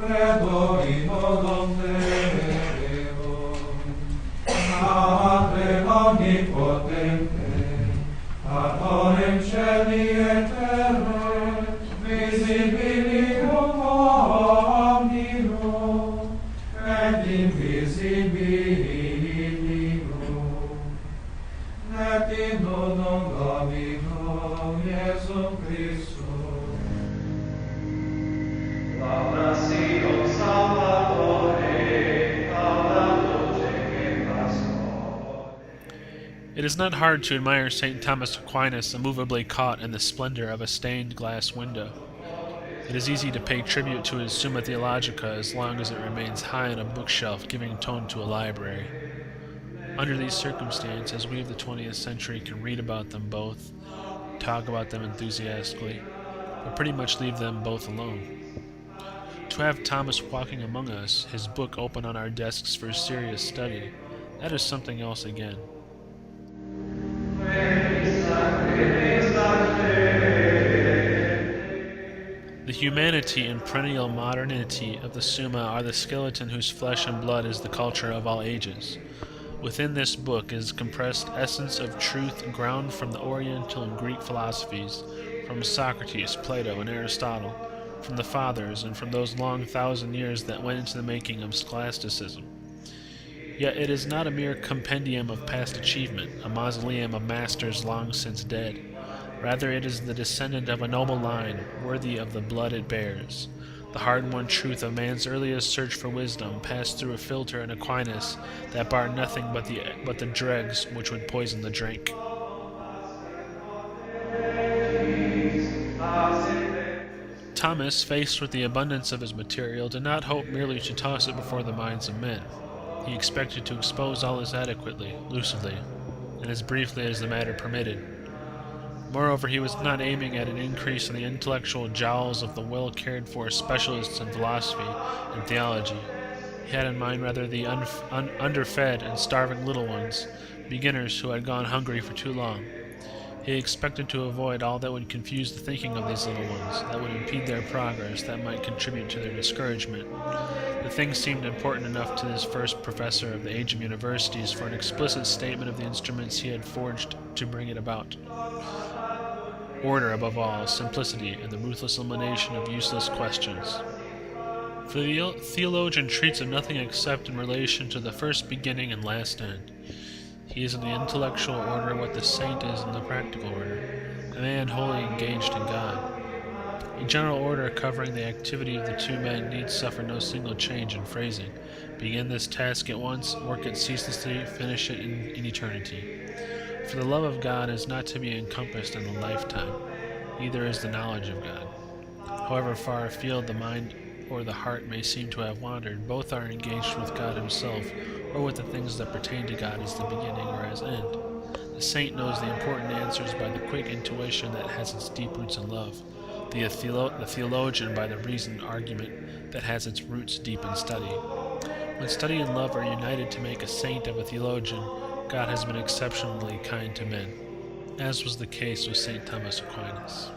credo in odom Deo, Padre omnipotente, Autorem celi et terrae, visibilium omnium, et invisibilium, et in unum Domino Iesum Christum, laudatio Salvatore, laudato te Pastor. It is not hard to admire St. Thomas Aquinas immovably caught in the splendor of a stained glass window. It is easy to pay tribute to his Summa Theologica as long as it remains high on a bookshelf, giving tone to a library. Under these circumstances, we of the 20th century can read about them both, talk about them enthusiastically, but pretty much leave them both alone. To have Thomas walking among us, his book open on our desks for serious study, that is something else again. The humanity and perennial modernity of the Summa are the skeleton whose flesh and blood is the culture of all ages. Within this book is compressed essence of truth ground from the Oriental and Greek philosophies, from Socrates, Plato, and Aristotle, from the Fathers, and from those long 1,000 years that went into the making of scholasticism. Yet it is not a mere compendium of past achievement, a mausoleum of masters long since dead. Rather, it is the descendant of a noble line, worthy of the blood it bears. The hard-won truth of man's earliest search for wisdom passed through a filter in Aquinas that barred nothing but the dregs which would poison the drink. Thomas, faced with the abundance of his material, did not hope merely to toss it before the minds of men. He expected to expose all this adequately, lucidly, and as briefly as the matter permitted. Moreover, he was not aiming at an increase in the intellectual jowls of the well-cared-for specialists in philosophy and theology. He had in mind rather the underfed and starving little ones, beginners who had gone hungry for too long. He expected to avoid all that would confuse the thinking of these little ones, that would impede their progress, that might contribute to their discouragement. The thing seemed important enough to this first professor of the age of universities for an explicit statement of the instruments he had forged to bring it about. Order above all, simplicity, and the ruthless elimination of useless questions. For the theologian treats of nothing except in relation to the first beginning and last end. He is in the intellectual order what the saint is in the practical order, a man wholly engaged in God. A general order covering the activity of the two men needs suffer no single change in phrasing. Begin this task at once, work it ceaselessly, finish it in eternity. For the love of God is not to be encompassed in a lifetime, neither is the knowledge of God. However far afield the mind or the heart may seem to have wandered, both are engaged with God himself, or with the things that pertain to God as the beginning or as end. The saint knows the important answers by the quick intuition that has its deep roots in love, the theologian by the reasoned argument that has its roots deep in study. When study and love are united to make a saint of a theologian, God has been exceptionally kind to men, as was the case with St. Thomas Aquinas.